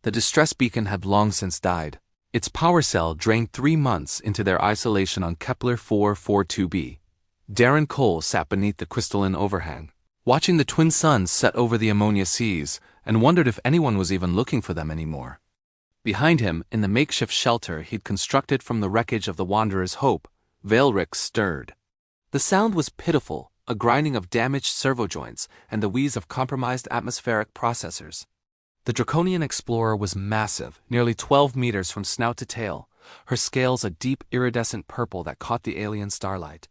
The distress beacon had long since died. Its power cell drained 3 months into their isolation on Kepler 442b. Darren Cole sat beneath the crystalline overhang, watching the twin suns set over the ammonia seas, and wondered if anyone was even looking for them anymore. Behind him, in the makeshift shelter he'd constructed from the wreckage of the Wanderer's Hope, Veilrix stirred. The sound was pitiful, a grinding of damaged servo joints and the wheeze of compromised atmospheric processors. The Draconian explorer was massive, nearly 12 meters from snout to tail, her scales a deep iridescent purple that caught the alien starlight.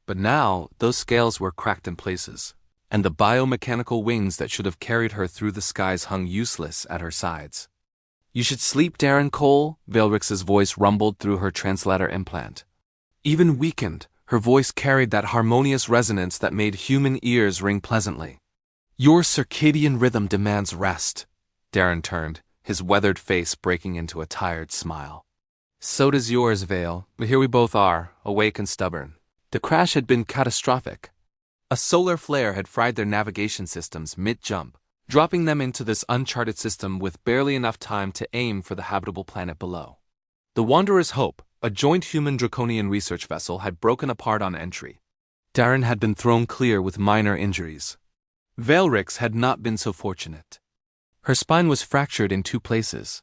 But now, those scales were cracked in places, and the biomechanical wings that should have carried her through the skies hung useless at her sides. "You should sleep, Darren Cole," Veilrix's voice rumbled through her translator implant. Even weakened, her voice carried that harmonious resonance that made human ears ring pleasantly. "Your circadian rhythm demands rest." Darren turned, his weathered face breaking into a tired smile. "So does yours, Veil, but here we both are, awake and stubborn." The crash had been catastrophic. A solar flare had fried their navigation systems mid-jump, dropping them into this uncharted system with barely enough time to aim for the habitable planet below. The Wanderer's Hope, a joint human-Draconian research vessel, had broken apart on entry. Darren had been thrown clear with minor injuries. Veilrix had not been so fortunate. Her spine was fractured in 2 places.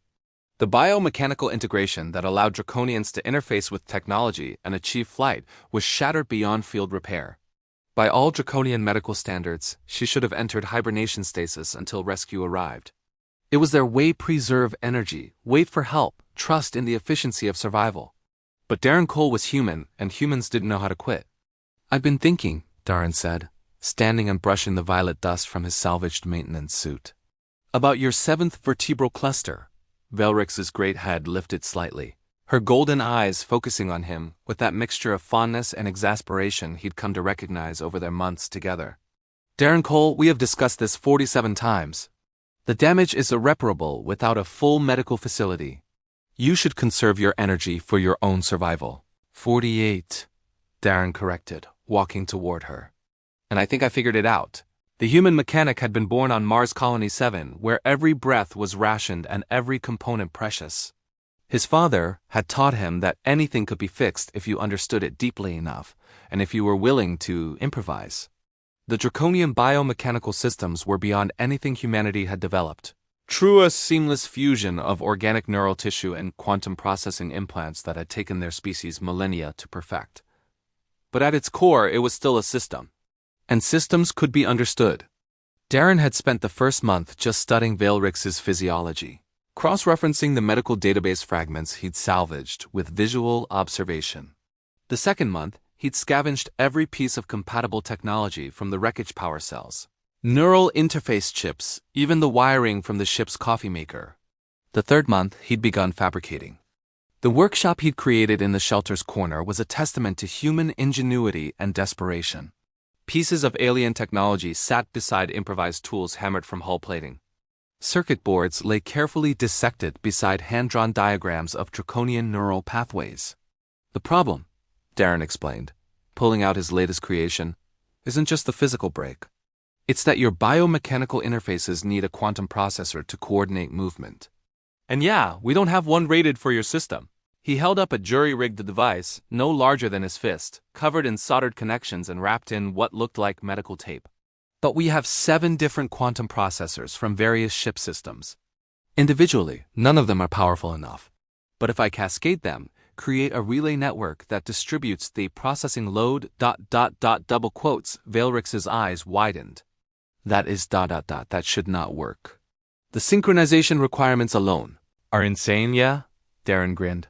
The biomechanical integration that allowed Draconians to interface with technology and achieve flight was shattered beyond field repair. By all Draconian medical standards, she should have entered hibernation stasis until rescue arrived. It was their way to preserve energy, wait for help, trust in the efficiency of survival. But Darren Cole was human, and humans didn't know how to quit. "I've been thinking," Darren said, standing and brushing the violet dust from his salvaged maintenance suit, "about your 7th vertebral cluster." Veilrix's great head lifted slightly, her golden eyes focusing on him with that mixture of fondness and exasperation he'd come to recognize over their months together. "Darren Cole, we have discussed this 47 times. The damage is irreparable without a full medical facility. You should conserve your energy for your own survival." 48, Darren corrected, walking toward her. "And I think I figured it out." The human mechanic had been born on Mars Colony 7, where every breath was rationed and every component precious. His father had taught him that anything could be fixed if you understood it deeply enough, and if you were willing to improvise. The Draconian biomechanical systems were beyond anything humanity had developed. True, a seamless fusion of organic neural tissue and quantum processing implants that had taken their species millennia to perfect. But at its core, it was still a system. And systems could be understood. Darren had spent the first month just studying Veilrix's physiology, cross-referencing the medical database fragments he'd salvaged with visual observation. The second month, he'd scavenged every piece of compatible technology from the wreckage power cells. Neural interface chips, even the wiring from the ship's coffee maker. The third month, he'd begun fabricating. The workshop he'd created in the shelter's corner was a testament to human ingenuity and desperation. Pieces of alien technology sat beside improvised tools hammered from hull plating. Circuit boards lay carefully dissected beside hand-drawn diagrams of Draconian neural pathways. "The problem," Darren explained, pulling out his latest creation, "isn't just the physical break. It's that your biomechanical interfaces need a quantum processor to coordinate movement. And yeah, we don't have one rated for your system." He held up a jury-rigged device, no larger than his fist, covered in soldered connections and wrapped in what looked like medical tape. "But we have 7 different quantum processors from various ship systems. Individually, none of them are powerful enough. But if I cascade them, create a relay network that distributes the processing load, double quotes, Veilrix's eyes widened. That should not work. The synchronization requirements alone are insane, yeah?" Darren grinned.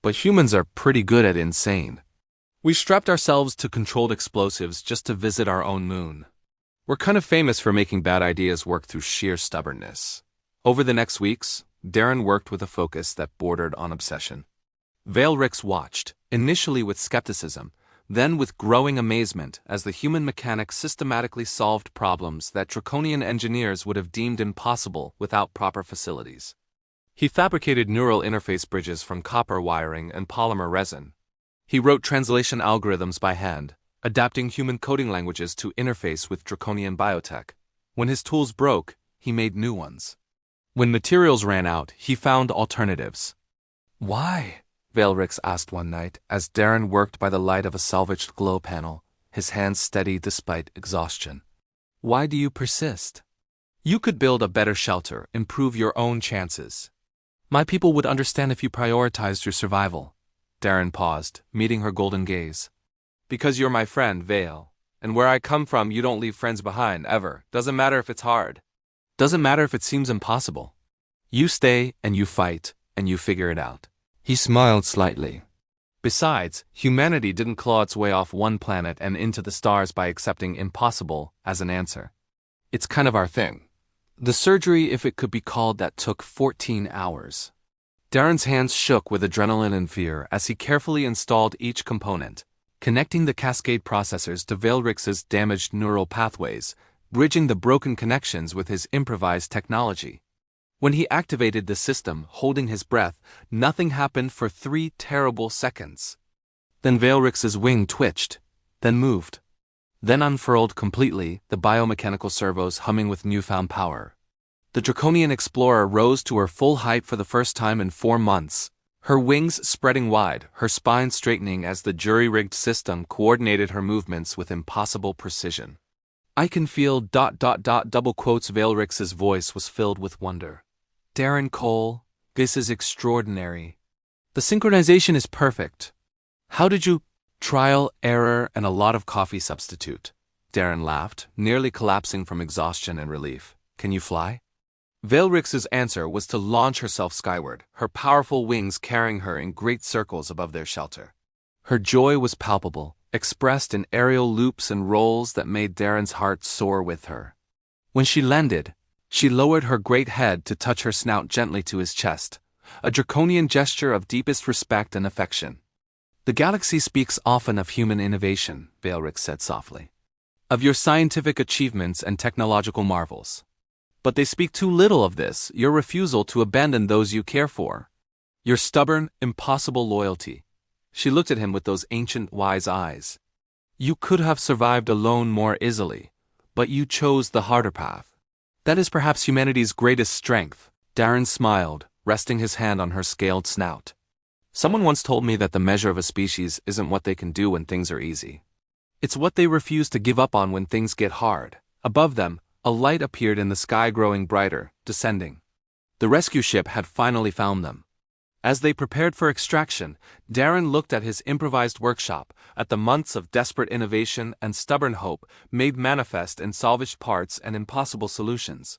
"But humans are pretty good at insane. We strapped ourselves to controlled explosives just to visit our own moon. We're kind of famous for making bad ideas work through sheer stubbornness." Over the next weeks, Darren worked with a focus that bordered on obsession. Veilrix watched, initially with skepticism, then with growing amazement as the human mechanic systematically solved problems that Draconian engineers would have deemed impossible without proper facilities. He fabricated neural interface bridges from copper wiring and polymer resin. He wrote translation algorithms by hand, adapting human coding languages to interface with Draconian biotech. When his tools broke, he made new ones. When materials ran out, he found alternatives. Why? Veilrix asked one night as Darren worked by the light of a salvaged glow panel, his hands steady despite exhaustion. Why do you persist? You could build a better shelter, improve your own chances. My people would understand if you prioritized your survival. Darren paused, meeting her golden gaze. Because you're my friend, Veil. And where I come from, you don't leave friends behind, ever. Doesn't matter if it's hard. Doesn't matter if it seems impossible. You stay, and you fight, and you figure it out. He smiled slightly. Besides, humanity didn't claw its way off one planet and into the stars by accepting impossible as an answer. It's kind of our thing. The surgery, if it could be called that, took 14 hours. Darren's hands shook with adrenaline and fear as he carefully installed each component, connecting the cascade processors to Veilrix's damaged neural pathways, bridging the broken connections with his improvised technology. When he activated the system, holding his breath, nothing happened for 3 terrible seconds. Then Veilrix's wing twitched, then moved, then unfurled completely, the biomechanical servos humming with newfound power. The Draconian explorer rose to her full height for the first time in 4 months, her wings spreading wide, her spine straightening as the jury-rigged system coordinated her movements with impossible precision. I can feel ... double quotes. Veilrix's voice was filled with wonder. Darren Cole, this is extraordinary. The synchronization is perfect. How did you... Trial, error, and a lot of coffee substitute. Darren laughed, nearly collapsing from exhaustion and relief. Can you fly? Veilrix's answer was to launch herself skyward, her powerful wings carrying her in great circles above their shelter. Her joy was palpable, expressed in aerial loops and rolls that made Darren's heart soar with her. When she landed, she lowered her great head to touch her snout gently to his chest, a draconian gesture of deepest respect and affection. The galaxy speaks often of human innovation, Veilrix said softly, of your scientific achievements and technological marvels. But they speak too little of this, your refusal to abandon those you care for. Your stubborn, impossible loyalty. She looked at him with those ancient, wise eyes. You could have survived alone more easily, but you chose the harder path. That is perhaps humanity's greatest strength. Darren smiled, resting his hand on her scaled snout. Someone once told me that the measure of a species isn't what they can do when things are easy. It's what they refuse to give up on when things get hard. Above them, a light appeared in the sky, growing brighter, descending. The rescue ship had finally found them. As they prepared for extraction, Darren looked at his improvised workshop, at the months of desperate innovation and stubborn hope made manifest in salvaged parts and impossible solutions.